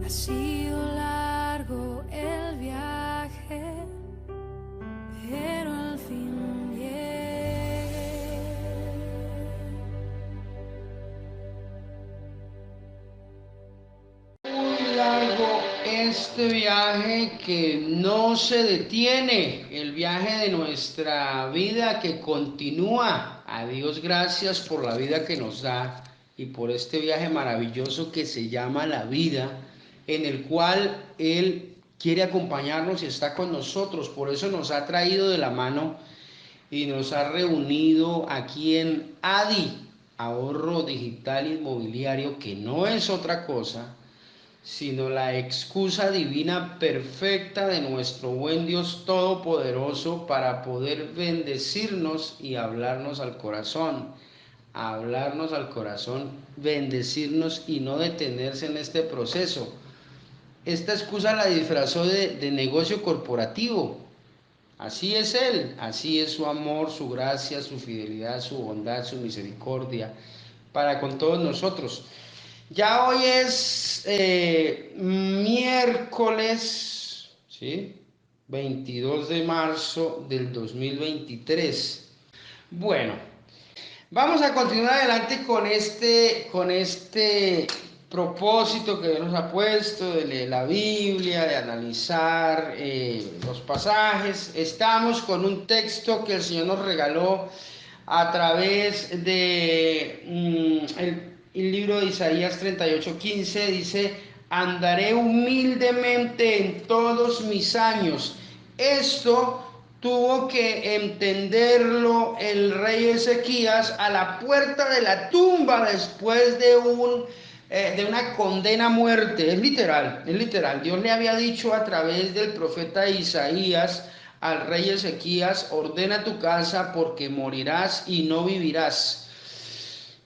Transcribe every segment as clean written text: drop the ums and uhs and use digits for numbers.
Ha sido largo el viaje, pero al fin llegué. Muy largo este viaje que no se detiene, el viaje de nuestra vida que continúa. A Dios gracias por la vida que nos da y por este viaje maravilloso que se llama la vida, en el cual Él quiere acompañarnos y está con nosotros. Por eso nos ha traído de la mano y nos ha reunido aquí en ADI, Ahorro Digital Inmobiliario, que no es otra cosa sino la excusa divina perfecta de nuestro buen Dios Todopoderoso para poder bendecirnos y hablarnos al corazón, bendecirnos y no detenerse en este proceso. Esta excusa la disfrazó de negocio corporativo. Así es Él, así es su amor, su gracia, su fidelidad, su bondad, su misericordia para con todos nosotros. Ya hoy es miércoles, ¿sí? 22 de marzo del 2023. Bueno, vamos a continuar adelante con este propósito que Dios nos ha puesto de leer la Biblia, de analizar los pasajes. Estamos con un texto que el Señor nos regaló a través de el libro de Isaías 38:15. Dice: andaré humildemente en todos mis años. Esto tuvo que entenderlo el rey Ezequías a la puerta de la tumba después de una condena a muerte. Es literal, es literal. Dios le había dicho a través del profeta Isaías al rey Ezequías: ordena tu casa porque morirás y no vivirás.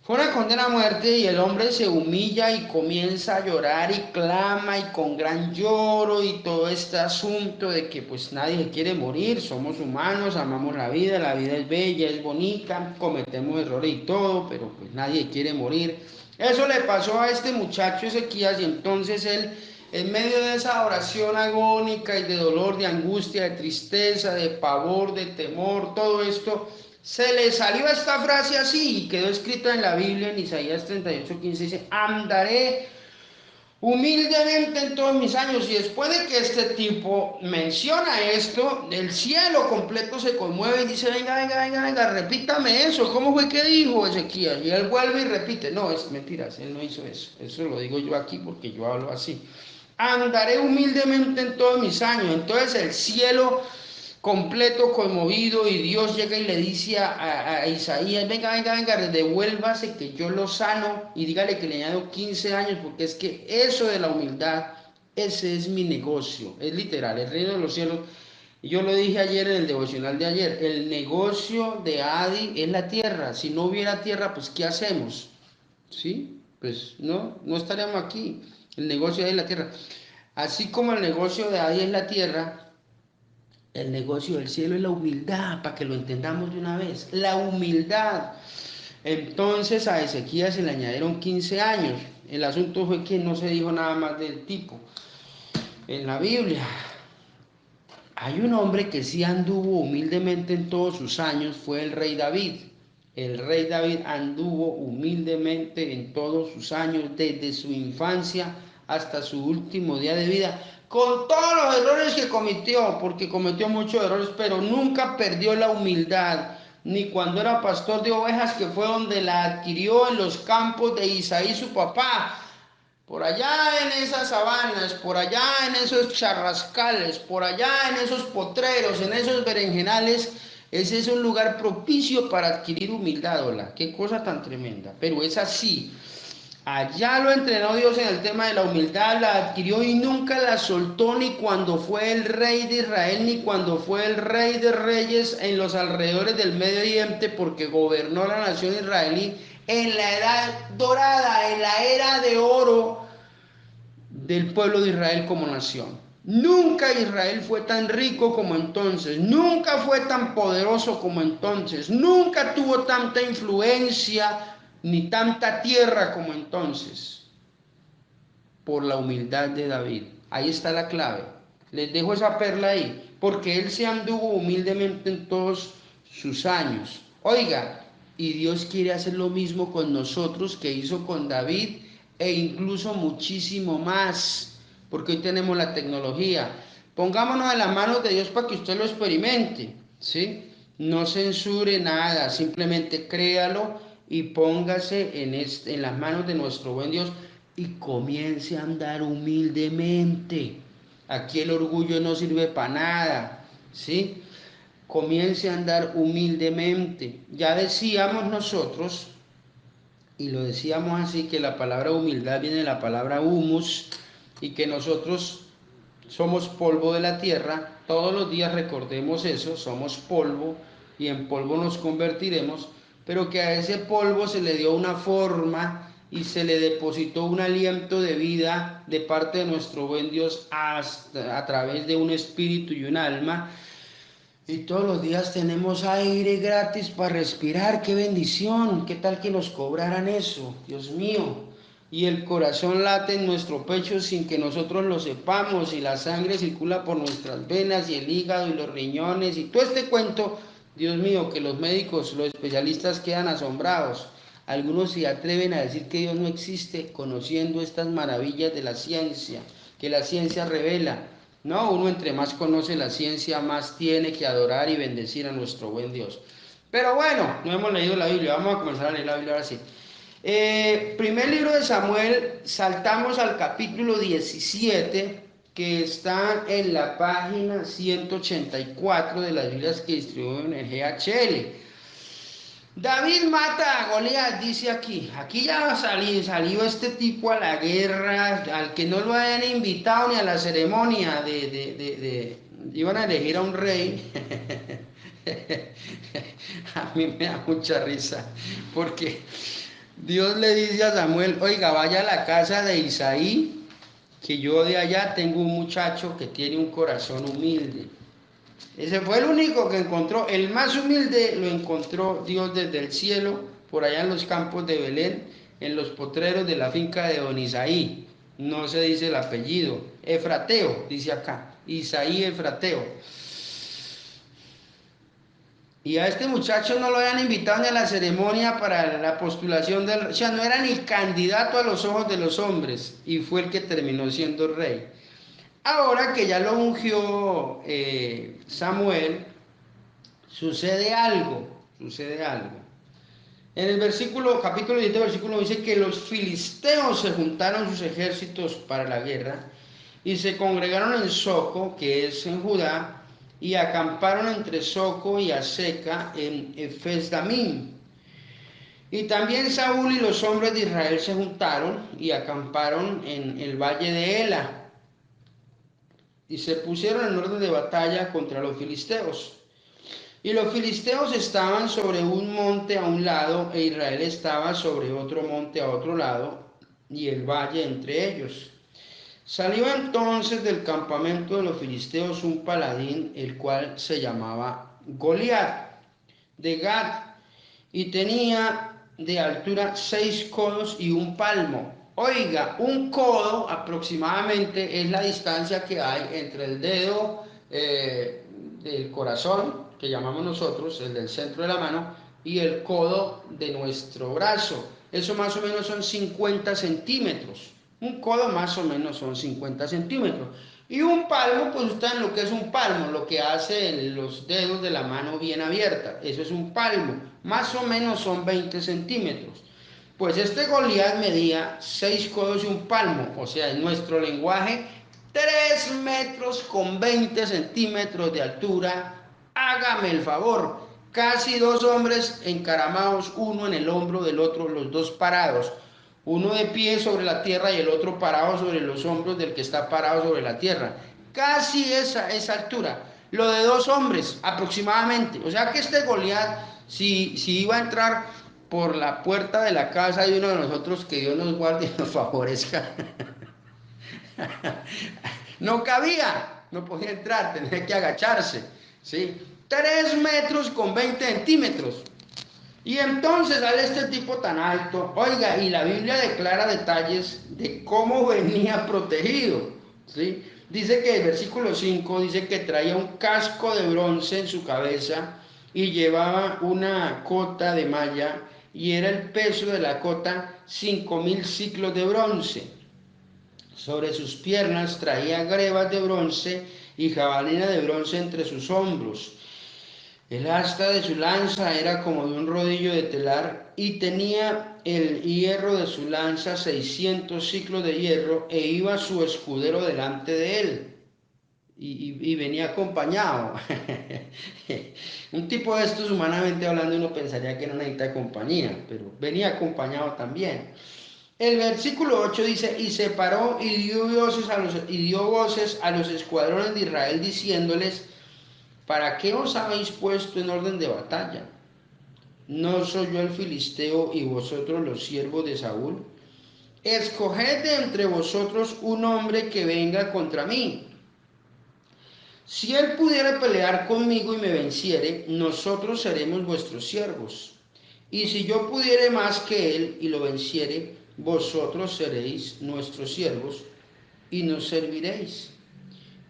Fue una condena a muerte y el hombre se humilla y comienza a llorar y clama y con gran lloro y todo este asunto de que pues nadie quiere morir, somos humanos, amamos la vida es bella, es bonita, cometemos errores y todo, pero pues nadie quiere morir. Eso le pasó a este muchacho Ezequías y entonces él, en medio de esa oración agónica y de dolor, de angustia, de tristeza, de pavor, de temor, todo esto, se le salió esta frase así y quedó escrita en la Biblia en Isaías 38:15. Dice: andaré humildemente en todos mis años. Y después de que este tipo menciona esto, el cielo completo se conmueve y dice: venga, venga, venga, venga, repítame eso. ¿Cómo fue que dijo Ezequías? Y él vuelve y repite. No, es mentiras, él no hizo eso. Eso lo digo yo aquí porque yo hablo así. Andaré humildemente en todos mis años. Entonces el cielo completo, conmovido, y Dios llega y le dice a Isaías: venga, venga, venga, devuélvase que yo lo sano, y dígale que le añado 15 años, porque es que eso de la humildad, ese es mi negocio, es literal, el reino de los cielos. Y yo lo dije ayer en el devocional de ayer: el negocio de Adi es la tierra. Si no hubiera tierra, pues ¿qué hacemos? ¿Sí? Pues no estaríamos aquí. El negocio de Adi es la tierra. Así como el negocio de Adi es la tierra, el negocio del cielo es la humildad, para que lo entendamos de una vez. La humildad. Entonces a Ezequías se le añadieron 15 años. El asunto fue que no se dijo nada más del tipo en la Biblia. Hay un hombre que sí anduvo humildemente en todos sus años, fue el rey David. El rey David anduvo humildemente en todos sus años, desde su infancia hasta su último día de vida, con todos los errores que cometió, porque cometió muchos errores, pero nunca perdió la humildad, ni cuando era pastor de ovejas, que fue donde la adquirió en los campos de Isaí, su papá. Por allá en esas sabanas, por allá en esos charrascales, por allá en esos potreros, en esos berenjenales, ese es un lugar propicio para adquirir humildad. Hola, qué cosa tan tremenda. Pero es así. Allá lo entrenó Dios en el tema de la humildad, la adquirió y nunca la soltó, ni cuando fue el rey de Israel, ni cuando fue el rey de reyes en los alrededores del Medio Oriente, porque gobernó la nación israelí en la edad dorada, en la era de oro del pueblo de Israel como nación. Nunca Israel fue tan rico como entonces, nunca fue tan poderoso como entonces, nunca tuvo tanta influencia ni tanta tierra como entonces. por la humildad de David. Ahí está la clave. Les dejo esa perla ahí, porque él se anduvo humildemente en todos sus años. Oiga, y Dios quiere hacer lo mismo con nosotros que hizo con David, e incluso muchísimo más, porque hoy tenemos la tecnología. Pongámonos en las manos de Dios para que usted lo experimente, ¿sí? No censure nada, simplemente créalo y póngase en las manos de nuestro buen Dios y comience a andar humildemente. Aquí el orgullo no sirve para nada, ¿sí? Comience a andar humildemente. Ya decíamos nosotros, y lo decíamos así, que la palabra humildad viene de la palabra humus, y que nosotros somos polvo de la tierra. Todos los días recordemos eso, somos polvo y en polvo nos convertiremos, pero que a ese polvo se le dio una forma y se le depositó un aliento de vida de parte de nuestro buen Dios a través de un espíritu y un alma. Y todos los días tenemos aire gratis para respirar. ¡Qué bendición! ¿Qué tal que nos cobraran eso? Dios mío. Y el corazón late en nuestro pecho sin que nosotros lo sepamos, y la sangre circula por nuestras venas, y el hígado y los riñones, y todo este cuento, Dios mío, que los médicos, los especialistas quedan asombrados. Algunos se atreven a decir que Dios no existe, conociendo estas maravillas de la ciencia, que la ciencia revela. No, uno entre más conoce la ciencia, más tiene que adorar y bendecir a nuestro buen Dios. Pero bueno, no hemos leído la Biblia, vamos a comenzar a leer la Biblia ahora sí. Primer libro de Samuel, saltamos al capítulo 17, que está en la página 184 de las Biblias que distribuyen en GHL. David mata a Goliat, dice aquí. Aquí ya salió este tipo a la guerra, al que no lo hayan invitado ni a la ceremonia iban a elegir a un rey. A mí me da mucha risa, porque Dios le dice a Samuel, oiga, vaya a la casa de Isaí, que yo de allá tengo un muchacho que tiene un corazón humilde. Ese fue el único que encontró, el más humilde lo encontró Dios desde el cielo, por allá en los campos de Belén, en los potreros de la finca de don Isaí. No se dice el apellido, Efrateo, dice acá, Isaí Efrateo. Y a este muchacho no lo habían invitado ni a la ceremonia para la postulación del rey, o sea, no era ni candidato a los ojos de los hombres, y fue el que terminó siendo rey. Ahora que ya lo ungió Samuel, sucede algo. En el capítulo 17, versículo dice que los filisteos se juntaron sus ejércitos para la guerra y se congregaron en Soco, que es en Judá, y acamparon entre Soco y Aseca en Efes-Damim. Y también Saúl y los hombres de Israel se juntaron y acamparon en el valle de Ela, y se pusieron en orden de batalla contra los filisteos. Y los filisteos estaban sobre un monte a un lado, e Israel estaba sobre otro monte a otro lado, y el valle entre ellos. Salió entonces del campamento de los filisteos un paladín, el cual se llamaba Goliat, de Gat, y tenía de altura 6 codos y un palmo. Oiga, un codo aproximadamente es la distancia que hay entre el dedo del corazón, que llamamos nosotros, el del centro de la mano, y el codo de nuestro brazo. Eso más o menos son 50 centímetros. Un codo más o menos son 50 centímetros. Y un palmo, pues ustedes lo que es un palmo, lo que hace los dedos de la mano bien abierta. Eso es un palmo. Más o menos son 20 centímetros. Pues este Goliat medía 6 codos y un palmo, o sea, en nuestro lenguaje, 3 metros con 20 centímetros de altura. Hágame el favor, casi 2 hombres encaramados, uno en el hombro del otro, los dos parados. Uno de pie sobre la tierra y el otro parado sobre los hombros del que está parado sobre la tierra. Casi esa altura. Lo de 2 hombres aproximadamente. O sea que este Goliat, si iba a entrar por la puerta de la casa de uno de nosotros, que Dios nos guarde y nos favorezca, no cabía, no podía entrar, tenía que agacharse, ¿sí? 3 metros con 20 centímetros. Y entonces sale este tipo tan alto, oiga, y la Biblia declara detalles de cómo venía protegido, ¿sí? Dice que el versículo 5 dice que traía un casco de bronce en su cabeza y llevaba una cota de malla y era el peso de la cota 5.000 ciclos de bronce. Sobre sus piernas traía grebas de bronce y jabalina de bronce entre sus hombros. El asta de su lanza era como de un rodillo de telar y tenía el hierro de su lanza 600 ciclos de hierro e iba su escudero delante de él y venía acompañado. Un tipo de estos, humanamente hablando, uno pensaría que no necesita compañía, pero venía acompañado también. El versículo 8 dice, y se paró y dio voces a los escuadrones de Israel diciéndoles, ¿para qué os habéis puesto en orden de batalla? ¿No soy yo el filisteo y vosotros los siervos de Saúl? Escoged de entre vosotros un hombre que venga contra mí. Si él pudiera pelear conmigo y me venciere, nosotros seremos vuestros siervos. Y si yo pudiere más que él y lo venciere, vosotros seréis nuestros siervos y nos serviréis.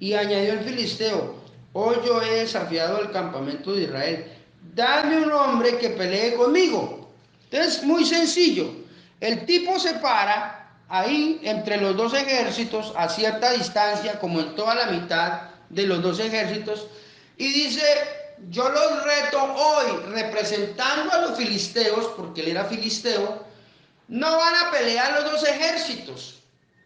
Y añadió el filisteo, hoy yo he desafiado al campamento de Israel, dadme un hombre que pelee conmigo. Entonces, muy sencillo, el tipo se para ahí entre los dos ejércitos a cierta distancia, como en toda la mitad de los dos ejércitos, y dice, yo los reto hoy, representando a los filisteos, porque él era filisteo, no van a pelear los dos ejércitos.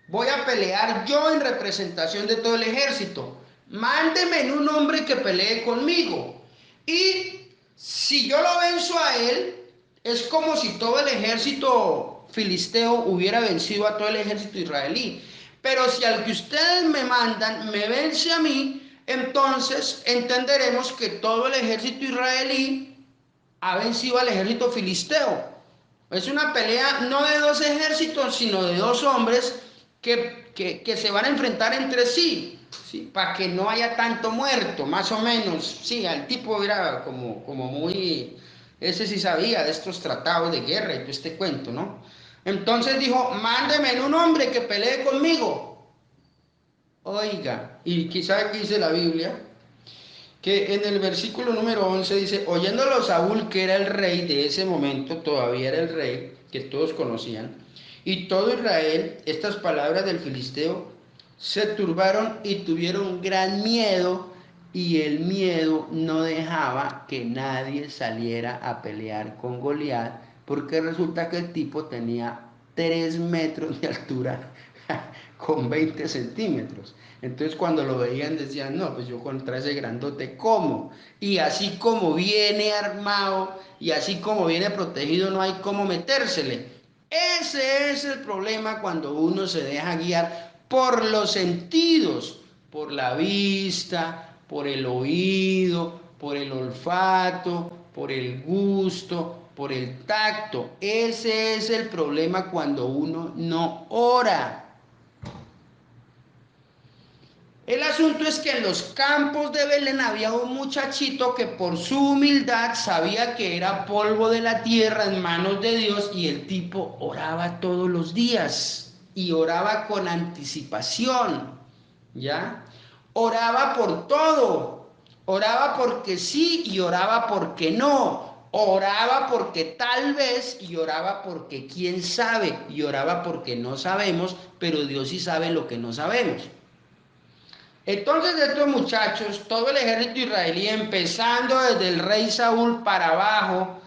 Voy a pelear yo en representación de todo el ejército. Mándeme en un hombre que pelee conmigo. Y si yo lo venzo a él, es como si todo el ejército filisteo hubiera vencido a todo el ejército israelí. Pero si al que ustedes me mandan me vence a mí, entonces entenderemos que todo el ejército israelí ha vencido al ejército filisteo. Es una pelea no de dos ejércitos, sino de dos hombres que se van a enfrentar entre sí, ¿sí? Para que no haya tanto muerto, más o menos. Sí, el tipo era como muy... Ese sí sabía de estos tratados de guerra y todo este cuento, ¿no? Entonces dijo, mándeme en un hombre que pelee conmigo. Oiga, y quizá aquí dice la Biblia, que en el versículo número 11 dice, oyéndolo Saúl, que era el rey de ese momento, todavía era el rey, que todos conocían, y todo Israel, estas palabras del filisteo, se turbaron y tuvieron gran miedo, y el miedo no dejaba que nadie saliera a pelear con Goliat, porque resulta que el tipo tenía 3 metros de altura con 20 centímetros. Entonces cuando lo veían decían, no, pues yo contra ese grandote, ¿cómo? Y así como viene armado y así como viene protegido, no hay cómo metérsele. Ese es el problema cuando uno se deja guiar por los sentidos, por la vista, por el oído, por el olfato, por el gusto, por el tacto. Ese es el problema cuando uno no ora. El asunto es que en los campos de Belén había un muchachito que por su humildad sabía que era polvo de la tierra en manos de Dios y el tipo oraba todos los días y oraba con anticipación, ¿ya? Oraba por todo, oraba porque sí y oraba porque no, oraba porque tal vez y oraba porque quién sabe y oraba porque no sabemos, pero Dios sí sabe lo que no sabemos. Entonces estos muchachos, todo el ejército israelí, empezando desde el rey Saúl para abajo,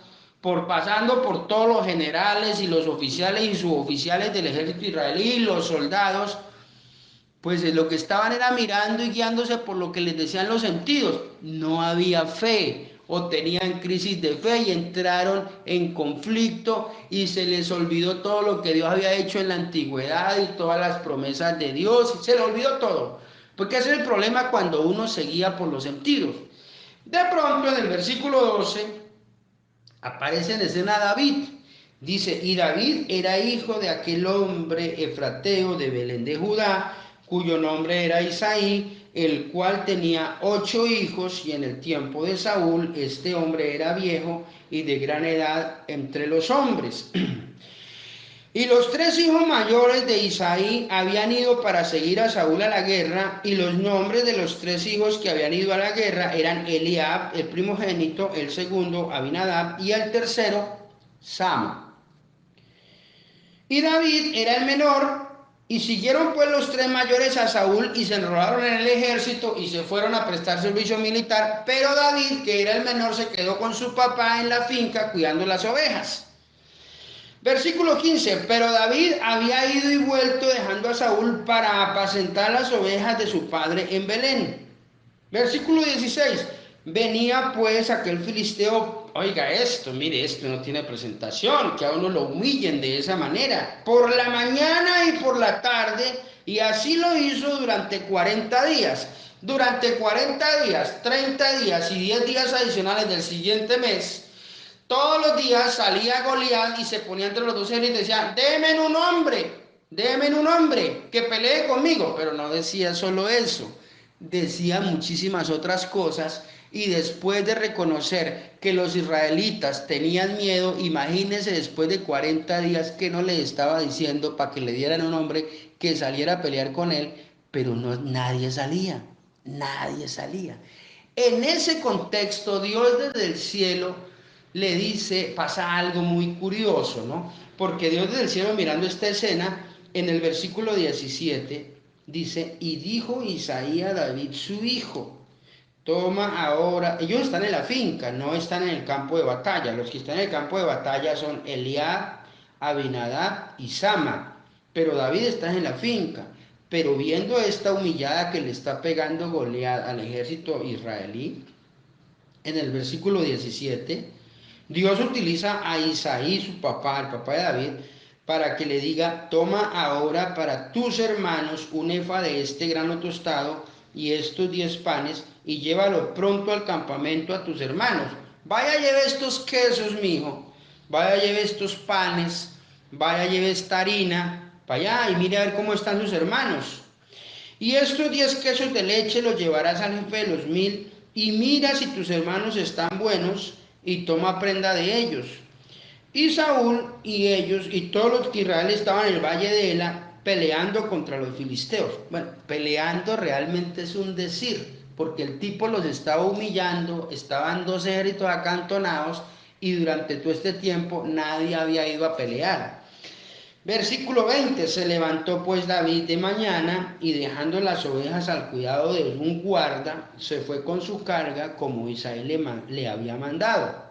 pasando por todos los generales y los oficiales y suboficiales del ejército israelí, los soldados, pues lo que estaban era mirando y guiándose por lo que les decían los sentidos. No había fe o tenían crisis de fe y entraron en conflicto y se les olvidó todo lo que Dios había hecho en la antigüedad y todas las promesas de Dios, se les olvidó todo. Porque ese es el problema cuando uno se guía por los sentidos. De pronto en el versículo 12 aparece en escena David. Dice, y David era hijo de aquel hombre efrateo de Belén de Judá, cuyo nombre era Isaí, el cual tenía 8 hijos, y en el tiempo de Saúl este hombre era viejo y de gran edad entre los hombres. Y los 3 hijos mayores de Isaí habían ido para seguir a Saúl a la guerra, y los nombres de los 3 hijos que habían ido a la guerra eran Eliab, el primogénito, el segundo, Abinadab, y el tercero, Sama. Y David era el menor, y siguieron pues los 3 mayores a Saúl y se enrolaron en el ejército y se fueron a prestar servicio militar, pero David, que era el menor, se quedó con su papá en la finca cuidando las ovejas. Versículo 15, pero David había ido y vuelto dejando a Saúl para apacentar las ovejas de su padre en Belén. Versículo 16, venía pues aquel filisteo, oiga esto, mire, esto no tiene presentación, que a uno lo humillen de esa manera, por la mañana y por la tarde, y así lo hizo durante 40 días. Durante 40 días, 30 días y 10 días adicionales del siguiente mes, todos los días salía Goliat y se ponía entre los dos y decía, déme un hombre que pelee conmigo. Pero no decía solo eso, decía muchísimas otras cosas. Y después de reconocer que los israelitas tenían miedo, imagínense después de 40 días que no le estaba diciendo para que le dieran un hombre que saliera a pelear con él, pero no, nadie salía. En ese contexto, Dios desde el cielo le dice, pasa algo muy curioso, ¿no? Porque Dios desde el cielo, mirando esta escena, en el versículo 17, dice, y dijo Isaí a David su hijo, toma ahora, ellos están en la finca, no están en el campo de batalla, los que están en el campo de batalla son Eliab, Abinadab y Sama, pero David está en la finca. Pero viendo esta humillada que le está pegando Goliat al ejército israelí, en el versículo 17, Dios utiliza a Isaí, su papá, el papá de David, para que le diga, toma ahora para tus hermanos un efa de este grano tostado y estos 10 panes, y llévalo pronto al campamento a tus hermanos. Vaya, lleve estos quesos, mi hijo, vaya, lleve estos panes, vaya, lleve esta harina, vaya y mire a ver cómo están sus hermanos. Y estos 10 quesos de leche los llevarás al jefe de los 1000, y mira si tus hermanos están buenos, y toma prenda de ellos. Y Saúl y ellos y todos los que Israel estaban en el valle de Ela peleando contra los filisteos. Bueno, peleando realmente es un decir, porque el tipo los estaba humillando, estaban 2 ejércitos acantonados y durante todo este tiempo nadie había ido a pelear. Versículo 20, se levantó pues David de mañana y dejando las ovejas al cuidado de un guarda, se fue con su carga como Isaí le había mandado.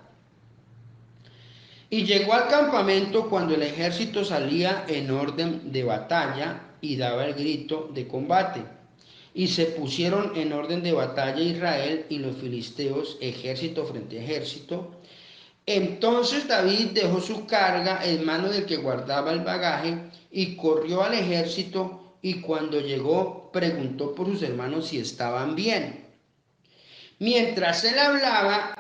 Y llegó al campamento cuando el ejército salía en orden de batalla y daba el grito de combate. Y se pusieron en orden de batalla Israel y los filisteos, ejército frente a ejército. Entonces David dejó su carga en manos del que guardaba el bagaje y corrió al ejército, y cuando llegó preguntó por sus hermanos si estaban bien. Mientras él hablaba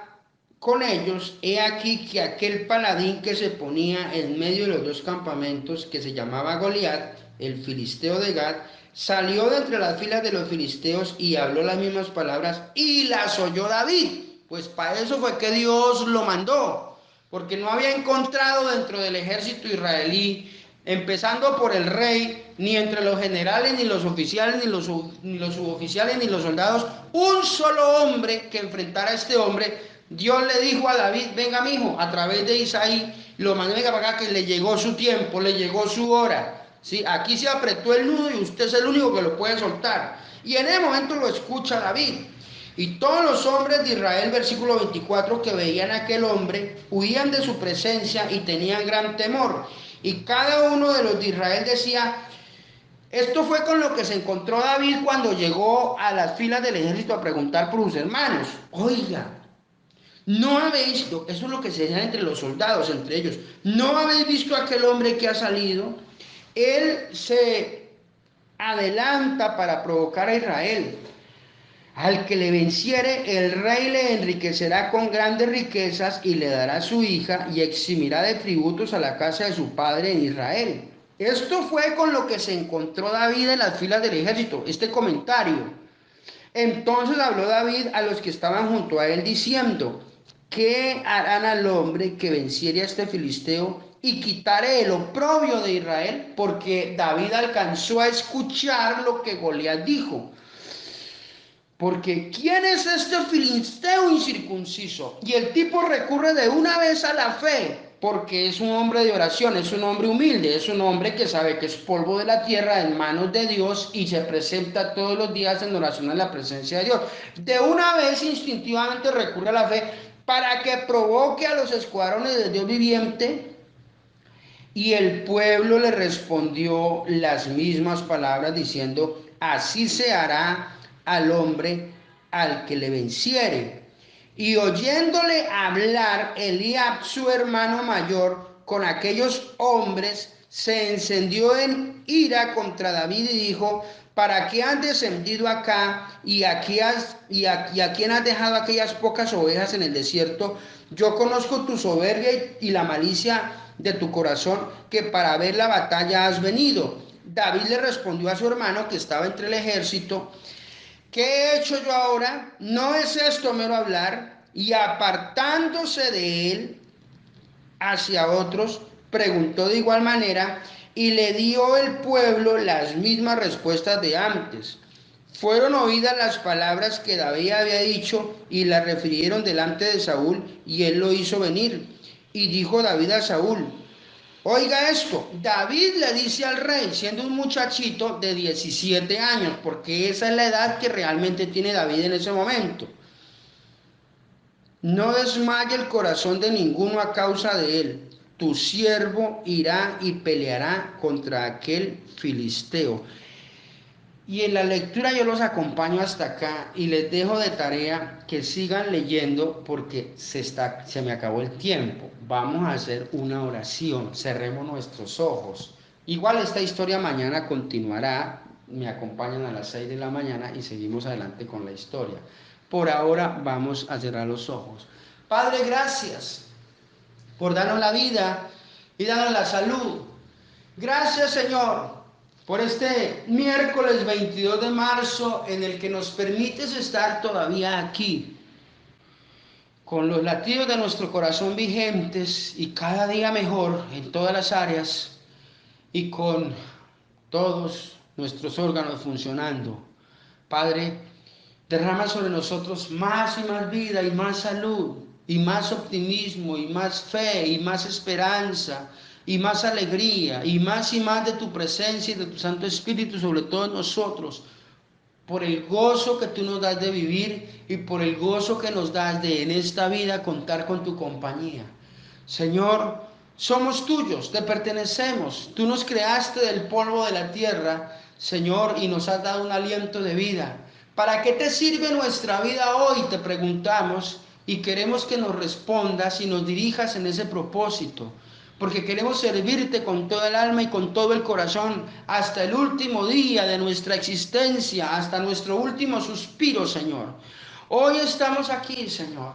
con ellos, he aquí que aquel paladín que se ponía en medio de los 2 campamentos, que se llamaba Goliat, el filisteo de Gat, salió de entre las filas de los filisteos y habló las mismas palabras y las oyó David. Pues para eso fue que Dios lo mandó, porque no había encontrado dentro del ejército israelí, empezando por el rey, ni entre los generales, ni los oficiales, ni los suboficiales, ni los soldados, un solo hombre que enfrentara a este hombre. Dios le dijo a David, venga mi hijo, a través de Isaí, lo mandó, venga para acá, que le llegó su tiempo, le llegó su hora. ¿Sí? Aquí se apretó el nudo y usted es el único que lo puede soltar. Y en ese momento lo escucha David. Y todos los hombres de Israel, versículo 24, que veían a aquel hombre, huían de su presencia y tenían gran temor. Y cada uno de los de Israel decía, esto fue con lo que se encontró David cuando llegó a las filas del ejército a preguntar por sus hermanos. Oiga, ¿no habéis visto? Eso es lo que se decía entre los soldados, entre ellos. ¿No habéis visto a aquel hombre que ha salido? Él se adelanta para provocar a Israel. Al que le venciere, el rey le enriquecerá con grandes riquezas y le dará su hija y eximirá de tributos a la casa de su padre en Israel. Esto fue con lo que se encontró David en las filas del ejército, este comentario. Entonces habló David a los que estaban junto a él diciendo: ¿qué harán al hombre que venciere a este filisteo y quitare el oprobio de Israel? Porque David alcanzó a escuchar lo que Goliat dijo. Porque ¿quién es este filisteo incircunciso? Y el tipo recurre de una vez a la fe, porque es un hombre de oración, es un hombre humilde, es un hombre que sabe que es polvo de la tierra en manos de Dios y se presenta todos los días en oración en la presencia de Dios. De una vez instintivamente recurre a la fe para que provoque a los escuadrones de Dios viviente. Y el pueblo le respondió las mismas palabras diciendo: así se hará al hombre al que le venciere. Y oyéndole hablar Eliab, su hermano mayor, con aquellos hombres, se encendió en ira contra David y dijo: ¿para qué has descendido acá y a quién has dejado aquellas pocas ovejas en el desierto? Yo conozco tu soberbia y la malicia de tu corazón, que para ver la batalla has venido. David le respondió a su hermano que estaba entre el ejército: ¿qué he hecho yo ahora? ¿No es esto mero hablar? Y apartándose de él hacia otros, preguntó de igual manera, y le dio el pueblo las mismas respuestas de antes. Fueron oídas las palabras que David había dicho y las refirieron delante de Saúl, y él lo hizo venir. Y dijo David a Saúl: oiga esto. David le dice al rey, siendo un muchachito de 17 años, porque esa es la edad que realmente tiene David en ese momento: no desmaye el corazón de ninguno a causa de él. Tu siervo irá y peleará contra aquel filisteo. Y en la lectura yo los acompaño hasta acá y les dejo de tarea que sigan leyendo, porque se me acabó el tiempo. Vamos a hacer una oración, cerremos nuestros ojos. Igual esta historia mañana continuará, me acompañan a las 6 de la mañana y seguimos adelante con la historia. Por ahora vamos a cerrar los ojos. Padre, gracias por darnos la vida y darnos la salud. Gracias, Señor, por este miércoles 22 de marzo en el que nos permites estar todavía aquí, con los latidos de nuestro corazón vigentes y cada día mejor en todas las áreas, y con todos nuestros órganos funcionando. Padre, derrama sobre nosotros más y más vida y más salud y más optimismo y más fe y más esperanza y más alegría y más de tu presencia y de tu Santo Espíritu sobre todos nosotros, por el gozo que tú nos das de vivir y por el gozo que nos das de en esta vida contar con tu compañía. Señor, somos tuyos, te pertenecemos, tú nos creaste del polvo de la tierra, Señor, y nos has dado un aliento de vida. ¿Para qué te sirve nuestra vida hoy?, te preguntamos, y queremos que nos respondas y nos dirijas en ese propósito, porque queremos servirte con toda el alma y con todo el corazón hasta el último día de nuestra existencia, hasta nuestro último suspiro, Señor. Hoy estamos aquí, Señor.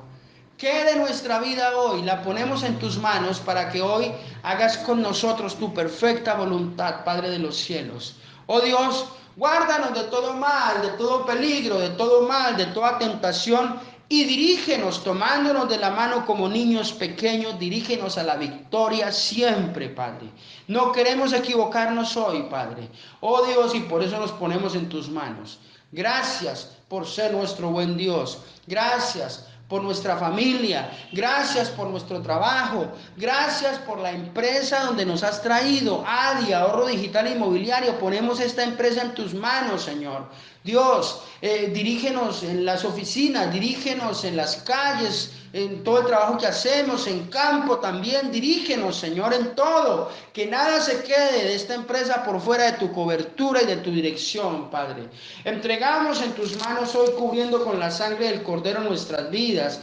¿Qué de nuestra vida hoy la ponemos en tus manos para que hoy hagas con nosotros tu perfecta voluntad, Padre de los cielos? Oh Dios, guárdanos de todo mal, de todo peligro, de todo mal, de toda tentación, y dirígenos tomándonos de la mano como niños pequeños, dirígenos a la victoria siempre, Padre. No queremos equivocarnos hoy, Padre. Oh Dios, y por eso nos ponemos en tus manos. Gracias por ser nuestro buen Dios. Gracias por nuestra familia, gracias por nuestro trabajo, gracias por la empresa donde nos has traído, ADI, Ahorro Digital Inmobiliario. Ponemos esta empresa en tus manos, Señor. Dios, dirígenos en las oficinas, dirígenos en las calles, en todo el trabajo que hacemos, en campo también, dirígenos, Señor, en todo, que nada se quede de esta empresa por fuera de tu cobertura y de tu dirección, Padre. Entregamos en tus manos hoy, cubriendo con la sangre del Cordero nuestras vidas,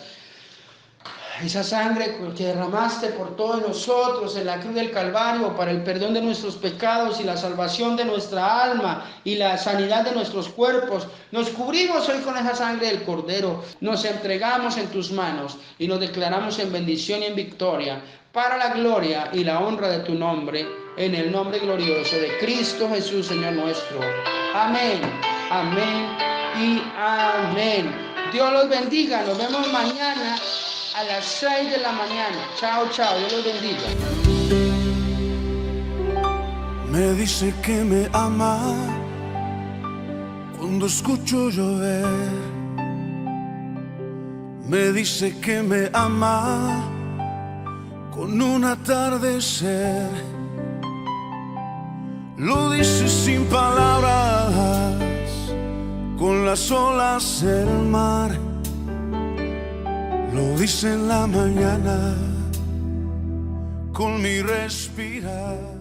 esa sangre que derramaste por todos nosotros en la cruz del Calvario para el perdón de nuestros pecados y la salvación de nuestra alma y la sanidad de nuestros cuerpos. Nos cubrimos hoy con esa sangre del Cordero, nos entregamos en tus manos y nos declaramos en bendición y en victoria para la gloria y la honra de tu nombre. en el nombre glorioso de Cristo Jesús, Señor nuestro. Amén, amén y amén. Dios los bendiga. Nos vemos mañana a las 6 de la mañana. Chao, chao. Dios los bendiga. Me dice que me ama cuando escucho llover. Me dice que me ama con un atardecer. Lo dice sin palabras, con las olas del mar. Lo dice en la mañana, con mi respirar.